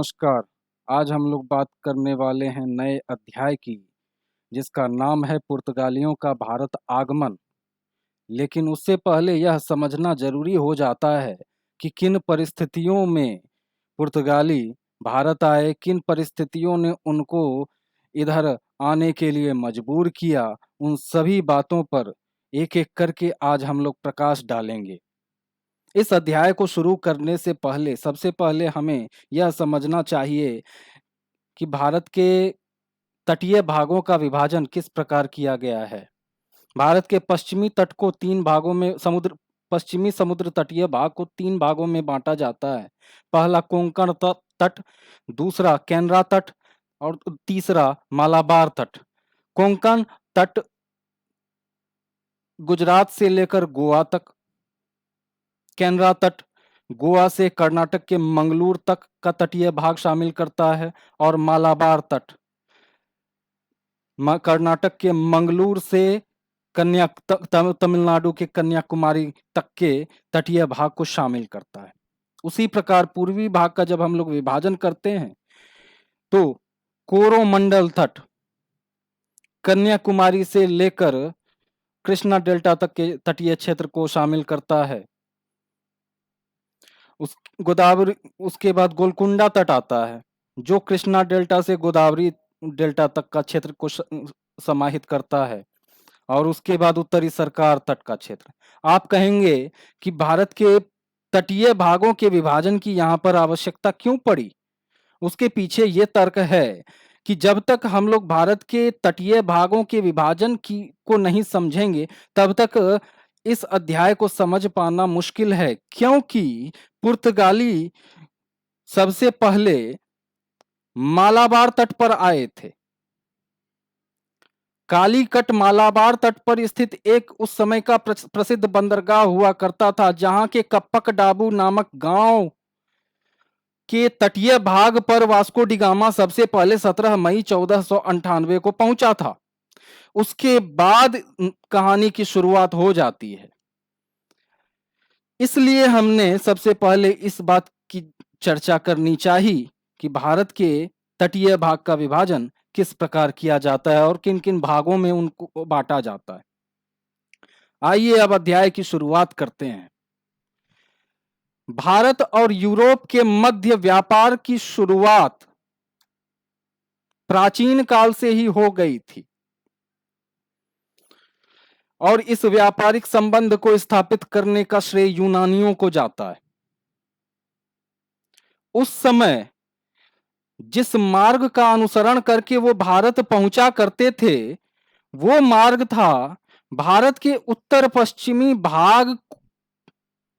नमस्कार। आज हम लोग बात करने वाले हैं नए अध्याय की, जिसका नाम है पुर्तगालियों का भारत आगमन। लेकिन उससे पहले यह समझना जरूरी हो जाता है कि किन परिस्थितियों में पुर्तगाली भारत आए, किन परिस्थितियों ने उनको इधर आने के लिए मजबूर किया। उन सभी बातों पर एक-एक करके आज हम लोग प्रकाश डालेंगे। इस अध्याय को शुरू करने से पहले सबसे पहले हमें यह समझना चाहिए कि भारत के तटीय भागों का विभाजन किस प्रकार किया गया है। भारत के पश्चिमी तट को 3 भागों में पश्चिमी समुद्र तटीय भाग को 3 भागों में बाँटा जाता है। पहला कोंकण तट, दूसरा केनरा तट और तीसरा मालाबार तट। कोंकण तट गुजरात से लेकर गोवा तक, केनरा तट गोवा से कर्नाटक के मंगलूर तक का तटीय भाग शामिल करता है और मालाबार तट कर्नाटक के मंगलूर से तमिलनाडु के कन्याकुमारी तक के तटीय भाग को शामिल करता है। उसी प्रकार पूर्वी भाग का जब हम लोग विभाजन करते हैं तो कोरोमंडल तट कन्याकुमारी से लेकर कृष्णा डेल्टा तक के तटीय क्षेत्र को शामिल करता है। गोदावरी उसके बाद गोलकुंडा तट आता है, जो कृष्णा डेल्टा से गोदावरी डेल्टा तक का क्षेत्र को समाहित करता है। और उसके बाद उत्तरी सरकार तट का क्षेत्र। आप कहेंगे कि भारत के तटीय भागों के विभाजन की यहाँ पर आवश्यकता क्यों पड़ी? उसके पीछे ये तर्क है कि जब तक हम लोग भारत के तटीय भागों के विभाजन को नहीं समझेंगे, तब तक इस अध्याय को समझ पाना मुश्किल है, क्योंकि पुर्तगाली सबसे पहले मालाबार तट पर आए थे। कालीकट मालाबार तट पर स्थित एक उस समय का प्रसिद्ध बंदरगाह हुआ करता था, जहां के कप्पक डाबू नामक गांव के तटीय भाग पर वास्को डी गामा सबसे पहले 17 मई 1498 को पहुंचा था। उसके बाद कहानी की शुरुआत हो जाती है। इसलिए हमने सबसे पहले इस बात की चर्चा करनी चाहिए कि भारत के तटीय भाग का विभाजन किस प्रकार किया जाता है और किन किन भागों में उनको बांटा जाता है। आइए अब अध्याय की शुरुआत करते हैं। भारत और यूरोप के मध्य व्यापार की शुरुआत प्राचीन काल से ही हो गई थी और इस व्यापारिक संबंध को स्थापित करने का श्रेय यूनानियों को जाता है। उस समय जिस मार्ग का अनुसरण करके वो भारत पहुंचा करते थे, वो मार्ग था भारत के उत्तर पश्चिमी भाग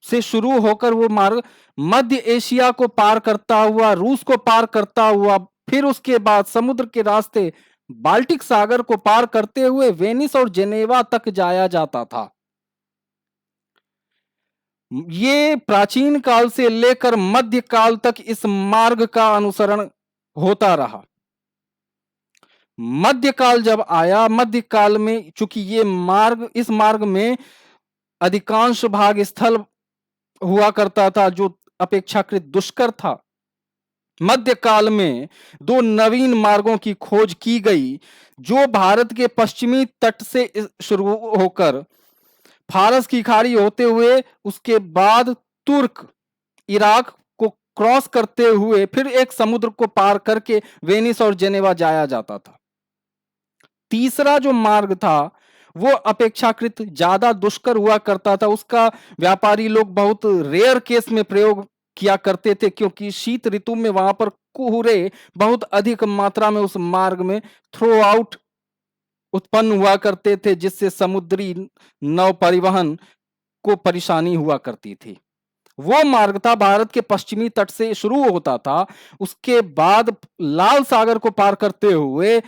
से शुरू होकर वो मार्ग मध्य एशिया को पार करता हुआ, रूस को पार करता हुआ, फिर उसके बाद समुद्र के रास्ते बाल्टिक सागर को पार करते हुए वेनिस और जेनेवा तक जाया जाता था। ये प्राचीन काल से लेकर मध्य काल तक इस मार्ग का अनुसरण होता रहा। मध्यकाल जब आया, मध्यकाल में चूंकि इस मार्ग में अधिकांश भाग स्थल हुआ करता था, जो अपेक्षाकृत दुष्कर था। मध्यकाल में 2 नवीन मार्गों की खोज की गई, जो भारत के पश्चिमी तट से शुरू होकर फारस की खाड़ी होते हुए उसके बाद तुर्क इराक को क्रॉस करते हुए फिर एक समुद्र को पार करके वेनिस और जेनेवा जाया जाता था। तीसरा जो मार्ग था वो अपेक्षाकृत ज्यादा दुष्कर हुआ करता था। उसका व्यापारी लोग बहुत रेयर केस में प्रयोग किया करते थे, क्योंकि शीत ऋतु में वहां पर कुहरे बहुत अधिक मात्रा में उस मार्ग में थ्रो आउट उत्पन्न हुआ करते थे, जिससे समुद्री नौ परिवहन को परेशानी हुआ करती थी। वो मार्ग था भारत के पश्चिमी तट से शुरू होता था, उसके बाद लाल सागर को पार करते हुए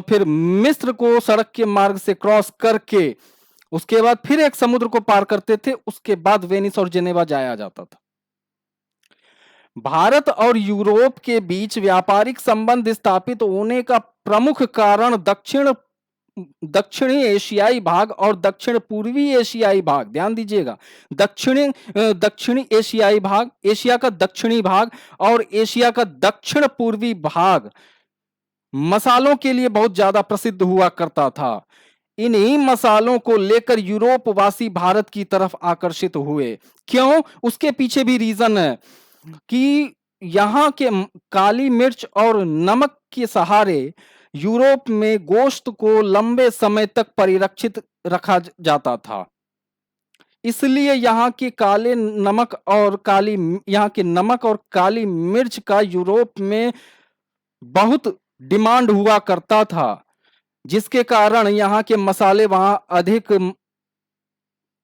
फिर मिस्र को सड़क के मार्ग से क्रॉस करके उसके बाद फिर एक समुद्र को पार करते थे, उसके बाद वेनिस और जेनेवा जाया जाता था। भारत और यूरोप के बीच व्यापारिक संबंध स्थापित होने का प्रमुख कारण दक्षिण दक्षिणी एशियाई भाग और दक्षिण पूर्वी एशियाई भाग, ध्यान दीजिएगा, दक्षिणी एशियाई भाग, एशिया का दक्षिणी भाग और एशिया का दक्षिण पूर्वी भाग मसालों के लिए बहुत ज्यादा प्रसिद्ध हुआ करता था। इन्हीं मसालों को लेकर यूरोपवासी भारत की तरफ आकर्षित हुए। क्यों? उसके पीछे भी रीजन है कि यहाँ के काली मिर्च और नमक के सहारे यूरोप में गोश्त को लंबे समय तक परिरक्षित रखा जाता था। इसलिए यहाँ के नमक और काली मिर्च का यूरोप में बहुत डिमांड हुआ करता था, जिसके कारण यहाँ के मसाले वहां अधिक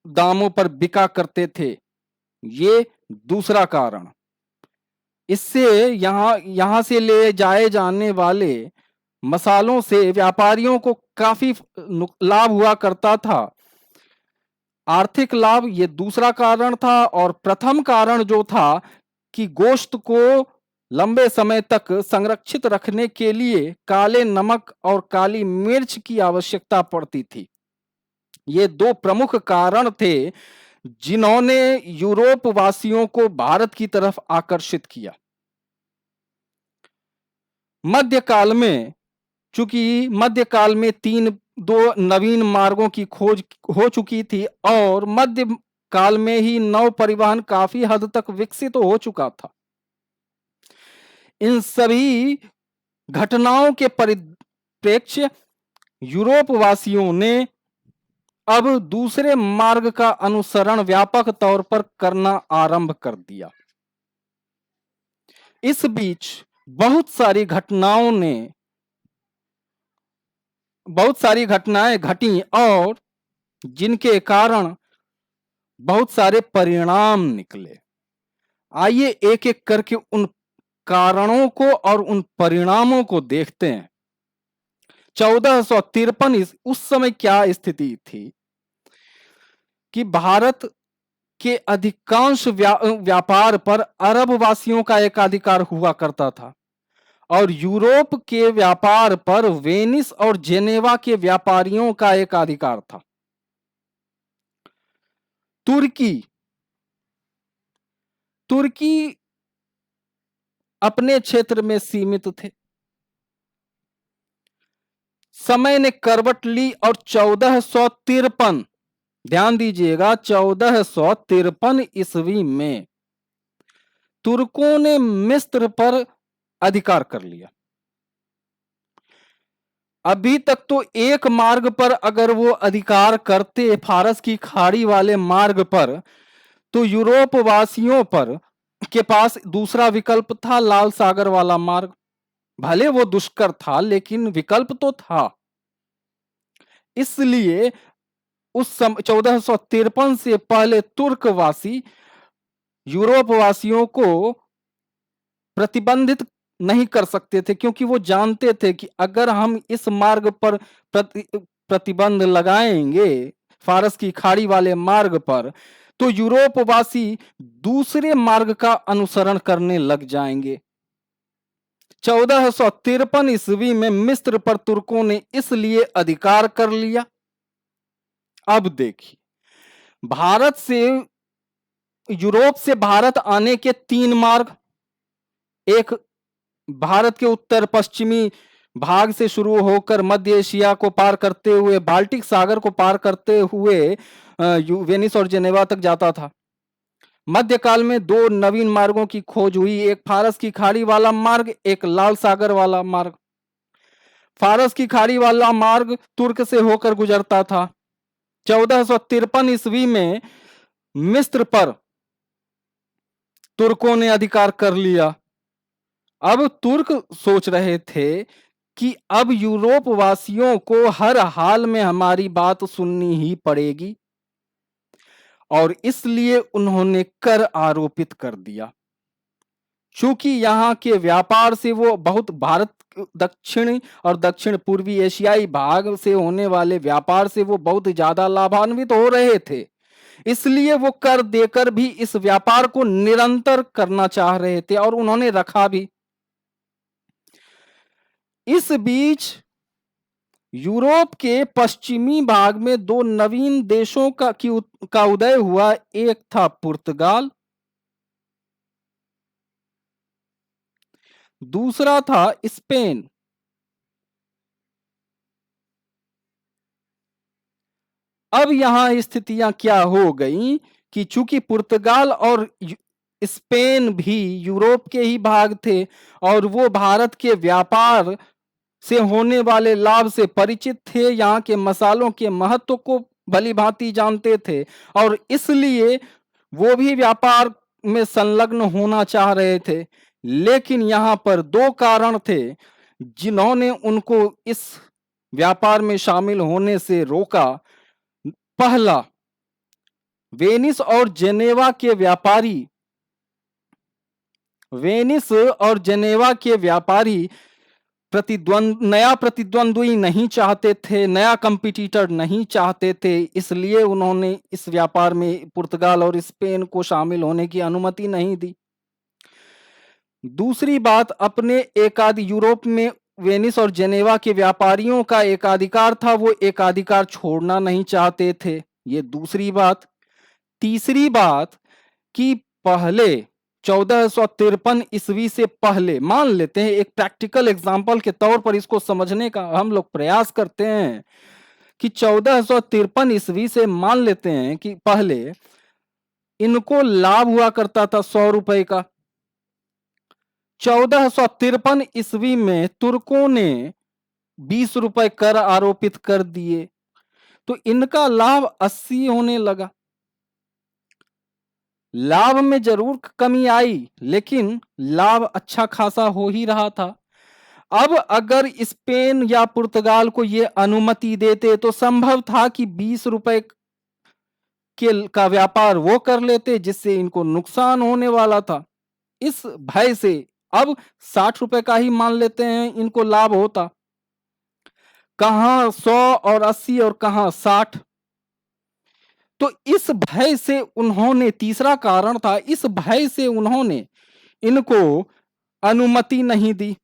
दामों पर बिका करते थे। ये दूसरा कारण। इससे यहां से ले जाए जाने वाले मसालों से व्यापारियों को काफी लाभ हुआ करता था, आर्थिक लाभ। ये दूसरा कारण था। और प्रथम कारण जो था कि गोश्त को लंबे समय तक संरक्षित रखने के लिए काले नमक और काली मिर्च की आवश्यकता पड़ती थी। ये दो प्रमुख कारण थे जिन्होंने यूरोप वासियों को भारत की तरफ आकर्षित किया। मध्यकाल में, चूंकि मध्यकाल में दो नवीन मार्गों की खोज हो चुकी थी और मध्य काल में ही नौ परिवहन काफी हद तक विकसित हो चुका था। इन सभी घटनाओं के परिप्रेक्ष्य यूरोप वासियों ने अब दूसरे मार्ग का अनुसरण व्यापक तौर पर करना आरंभ कर दिया। इस बीच बहुत सारी घटनाएं घटी और जिनके कारण बहुत सारे परिणाम निकले। आइए एक एक करके उन कारणों को और उन परिणामों को देखते हैं। 1453 उस समय क्या स्थिति थी कि भारत के अधिकांश व्यापार पर अरब वासियों का एकाधिकार हुआ करता था और यूरोप के व्यापार पर वेनिस और जेनेवा के व्यापारियों का एकाधिकार था। तुर्की अपने क्षेत्र में सीमित थे। समय ने करवट ली और 1453, ध्यान दीजिएगा, 1453 ईस्वी में तुर्कों ने मिस्र पर अधिकार कर लिया। अभी तक तो एक मार्ग पर अगर वो अधिकार करते, फारस की खाड़ी वाले मार्ग पर, तो यूरोप वासियों पर के पास दूसरा विकल्प था, लाल सागर वाला मार्ग। भले वो दुष्कर था लेकिन विकल्प तो था। इसलिए उस समय 1453 से पहले तुर्कवासी यूरोप वासियों को प्रतिबंधित नहीं कर सकते थे, क्योंकि वो जानते थे कि अगर हम इस मार्ग पर प्रतिबंध लगाएंगे, फारस की खाड़ी वाले मार्ग पर, तो यूरोपवासी दूसरे मार्ग का अनुसरण करने लग जाएंगे। 1453 ईस्वी में मिस्र पर तुर्कों ने इसलिए अधिकार कर लिया। अब देखिए, यूरोप से भारत आने के 3 मार्ग, एक भारत के उत्तर पश्चिमी भाग से शुरू होकर मध्य एशिया को पार करते हुए बाल्टिक सागर को पार करते हुए वेनिस और जेनेवा तक जाता था। मध्यकाल में 2 नवीन मार्गों की खोज हुई, एक फारस की खाड़ी वाला मार्ग, एक लाल सागर वाला मार्ग। फारस की खाड़ी वाला मार्ग तुर्क से होकर गुजरता था। 1453 ईस्वी में मिस्र पर तुर्कों ने अधिकार कर लिया। अब तुर्क सोच रहे थे कि अब यूरोप वासियों को हर हाल में हमारी बात सुननी ही पड़ेगी, और इसलिए उन्होंने कर आरोपित कर दिया। चूंकि यहाँ के व्यापार से वो बहुत, भारत दक्षिणी और दक्षिण पूर्वी एशियाई भाग से होने वाले व्यापार से वो बहुत ज्यादा लाभान्वित हो रहे थे, इसलिए वो कर देकर भी इस व्यापार को निरंतर करना चाह रहे थे और उन्होंने रखा भी। इस बीच यूरोप के पश्चिमी भाग में दो नवीन देशों का उदय हुआ। एक था पुर्तगाल, दूसरा था स्पेन। अब यहां स्थितियां क्या हो गई कि चूंकि पुर्तगाल और स्पेन भी यूरोप के ही भाग थे और वो भारत के व्यापार से होने वाले लाभ से परिचित थे, यहाँ के मसालों के महत्व को भली भांति जानते थे और इसलिए वो भी व्यापार में संलग्न होना चाह रहे थे। लेकिन यहाँ पर दो कारण थे जिन्होंने उनको इस व्यापार में शामिल होने से रोका। पहला, वेनिस और जेनेवा के व्यापारी नया प्रतिद्वंद्वी नहीं चाहते थे, नया कंपटीटर नहीं चाहते थे, इसलिए उन्होंने इस व्यापार में पुर्तगाल और स्पेन को शामिल होने की अनुमति नहीं दी। दूसरी बात, अपने यूरोप में वेनिस और जेनेवा के व्यापारियों का एकाधिकार था, वो एकाधिकार छोड़ना नहीं चाहते थे, ये दूसरी बात। तीसरी बात कि पहले 1453 ईस्वी से पहले, मान लेते हैं एक प्रैक्टिकल एग्जांपल के तौर पर इसको समझने का हम लोग प्रयास करते हैं कि 1453 ईस्वी से मान लेते हैं कि पहले इनको लाभ हुआ करता था 100 रुपए का। 1453 ईस्वी में तुर्कों ने 20 रुपए कर आरोपित कर दिए, तो इनका लाभ 80 होने लगा। लाभ में जरूर कमी आई, लेकिन लाभ अच्छा खासा हो ही रहा था। अब अगर स्पेन या पुर्तगाल को यह अनुमति देते तो संभव था कि 20 रुपए का व्यापार वो कर लेते, जिससे इनको नुकसान होने वाला था। इस भय से अब 60 रुपए का ही मान लेते हैं इनको लाभ होता, कहां 100 और 80 और कहां 60। तो इस भय से उन्होंने, तीसरा कारण था, इस भय से उन्होंने इनको अनुमति नहीं दी।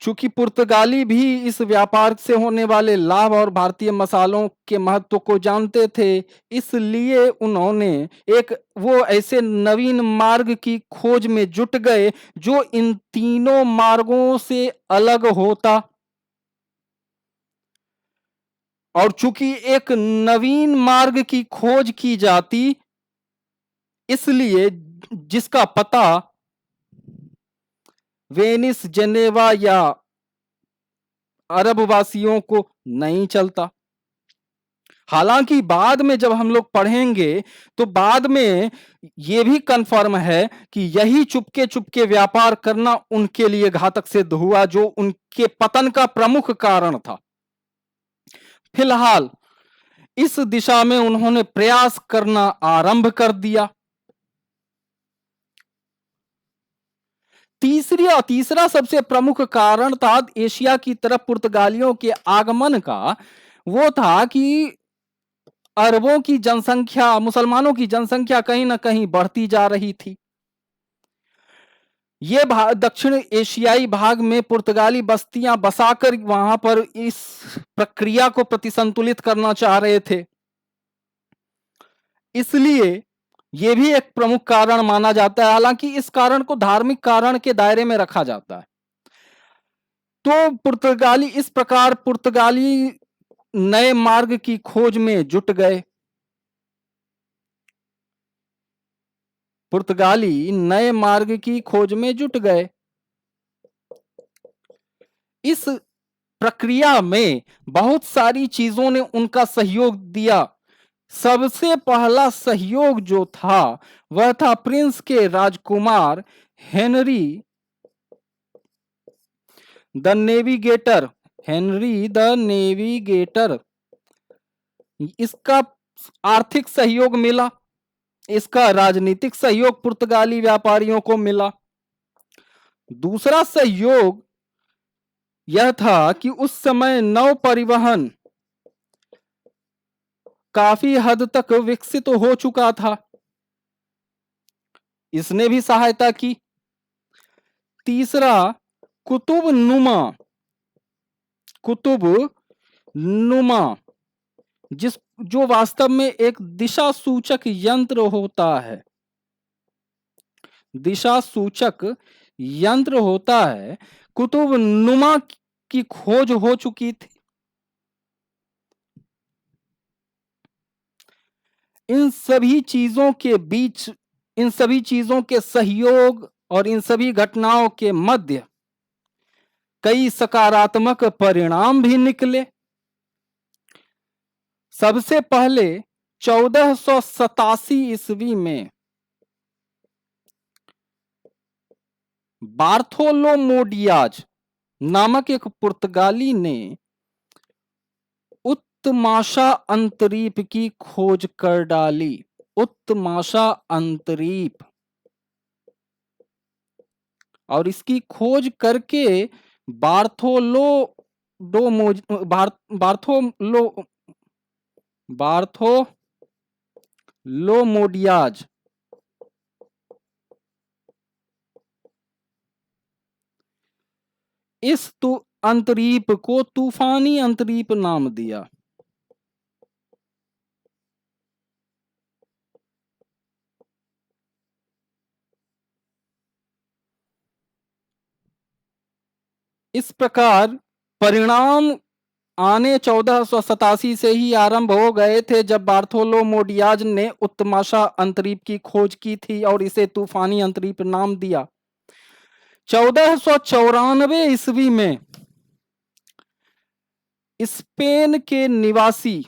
चूंकि पुर्तगाली भी इस व्यापार से होने वाले लाभ और भारतीय मसालों के महत्व को जानते थे, इसलिए उन्होंने वो ऐसे नवीन मार्ग की खोज में जुट गए जो इन तीनों मार्गों से अलग होता। और चूंकि एक नवीन मार्ग की खोज की जाती, इसलिए जिसका पता वेनिस, जेनेवा या अरब वासियों को नहीं चलता। हालांकि बाद में जब हम लोग पढ़ेंगे तो बाद में यह भी कंफर्म है कि यही चुपके चुपके व्यापार करना उनके लिए घातक सिद्ध हुआ, जो उनके पतन का प्रमुख कारण था। फिलहाल इस दिशा में उन्होंने प्रयास करना आरंभ कर दिया। तीसरा सबसे प्रमुख कारण था एशिया की तरफ पुर्तगालियों के आगमन का, वो था कि अरबों की जनसंख्या, मुसलमानों की जनसंख्या कहीं ना कहीं बढ़ती जा रही थी। ये दक्षिण एशियाई भाग में पुर्तगाली बस्तियां बसाकर वहां पर इस प्रक्रिया को प्रतिसंतुलित करना चाह रहे थे, इसलिए यह भी एक प्रमुख कारण माना जाता है। हालांकि इस कारण को धार्मिक कारण के दायरे में रखा जाता है। तो इस प्रकार पुर्तगाली नए मार्ग की खोज में जुट गए। पुर्तगाली नए मार्ग की खोज में जुट गए। इस प्रक्रिया में बहुत सारी चीजों ने उनका सहयोग दिया। सबसे पहला सहयोग जो था वह था प्रिंस के राजकुमार हेनरी द नेविगेटर। इसका आर्थिक सहयोग मिला, इसका राजनीतिक सहयोग पुर्तगाली व्यापारियों को मिला। दूसरा सहयोग यह था कि उस समय नौ परिवहन काफी हद तक विकसित हो चुका था। इसने भी सहायता की। तीसरा, कुतुब नुमा, कुतुब नुमा जो वास्तव में एक दिशा सूचक यंत्र होता है, दिशा सूचक यंत्र होता है, कुतुब नुमा की खोज हो चुकी थी। इन सभी चीजों के बीच, इन सभी चीजों के सहयोग और इन सभी घटनाओं के मध्य कई सकारात्मक परिणाम भी निकले। सबसे पहले 1487 ईस्वी में बार्थोलोमो नामक एक पुर्तगाली ने उत्तमाशा अंतरीप की खोज कर डाली। उत्तमाशा अंतरीप, और इसकी खोज करके बार्थोलो डोमो बार्थोलो बार्थोलोमोडियाज इस अंतरीप को तूफानी अंतरीप नाम दिया। इस प्रकार परिणाम आने 1487 से ही आरंभ हो गए थे, जब बार्थोलोमोडियाज ने उत्तमाशा अंतरीप की खोज की थी और इसे तूफानी अंतरीप नाम दिया। 1494 ईस्वी में स्पेन के निवासी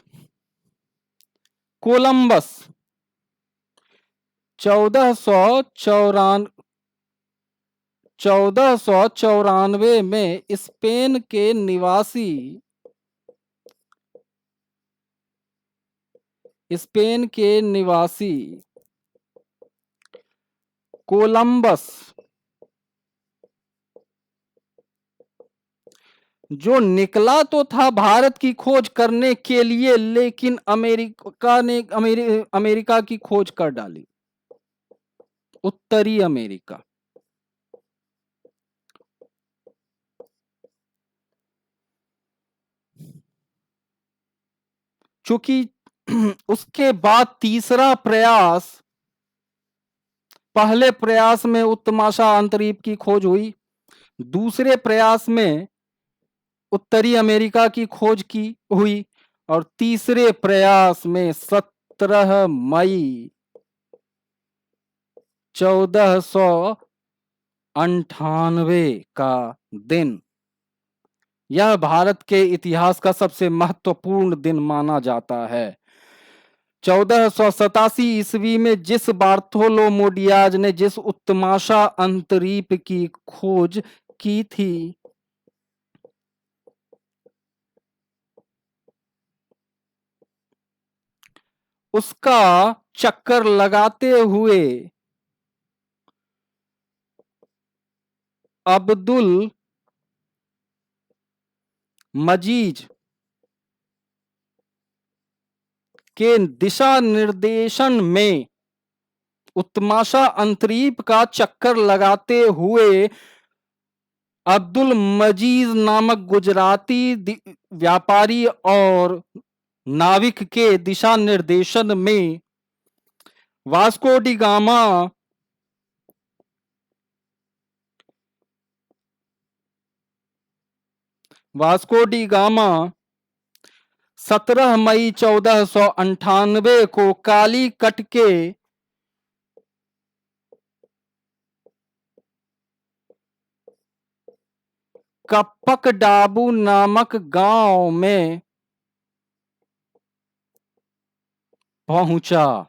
कोलंबस 1494 में स्पेन के निवासी कोलंबस, जो निकला तो था भारत की खोज करने के लिए, लेकिन अमेरिका की खोज कर डाली, उत्तरी अमेरिका। चूंकि उसके बाद तीसरा प्रयास, पहले प्रयास में उत्तमाशा अंतरीप की खोज हुई, दूसरे प्रयास में उत्तरी अमेरिका की खोज की हुई, और तीसरे प्रयास में 17 मई 1498 का दिन, यह भारत के इतिहास का सबसे महत्वपूर्ण दिन माना जाता है। 1487 ईस्वी में जिस बार्थोलोमोडियाज ने जिस उत्तमाशा अंतरीप की खोज की थी, उसका चक्कर लगाते हुए अब्दुल मजीज के दिशा निर्देशन में, उत्तमाशा अंतरीप का चक्कर लगाते हुए अब्दुल मजीज नामक गुजराती व्यापारी और नाविक के दिशा निर्देशन में वास्को डी गामा 17 मई 1498 को कालीकट के कप्पकडाबू नामक गांव में पहुंचा।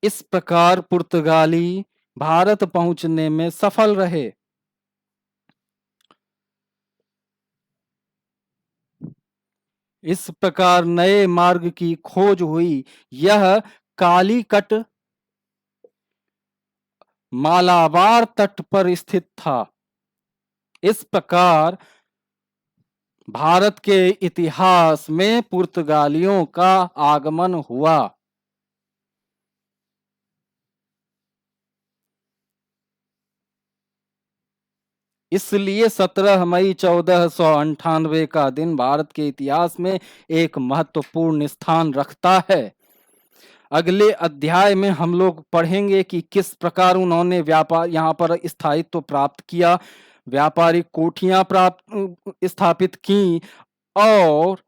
इस प्रकार पुर्तगाली भारत पहुंचने में सफल रहे। इस प्रकार नए मार्ग की खोज हुई। यह कालीकट मालाबार तट पर स्थित था। इस प्रकार भारत के इतिहास में पुर्तगालियों का आगमन हुआ। इसलिए 17 मई 1498 का दिन भारत के इतिहास में एक महत्वपूर्ण स्थान रखता है। अगले अध्याय में हम लोग पढ़ेंगे कि किस प्रकार उन्होंने व्यापार यहाँ पर स्थायित्व प्राप्त किया, व्यापारिक कोठियां प्राप्त स्थापित की और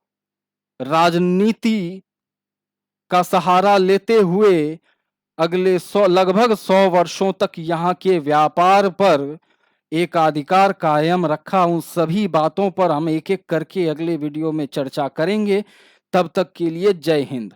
राजनीति का सहारा लेते हुए अगले लगभग 100 वर्षों तक यहाँ के व्यापार पर एकाधिकार कायम रखा। उन सभी बातों पर हम एक एक करके अगले वीडियो में चर्चा करेंगे। तब तक के लिए जय हिंद।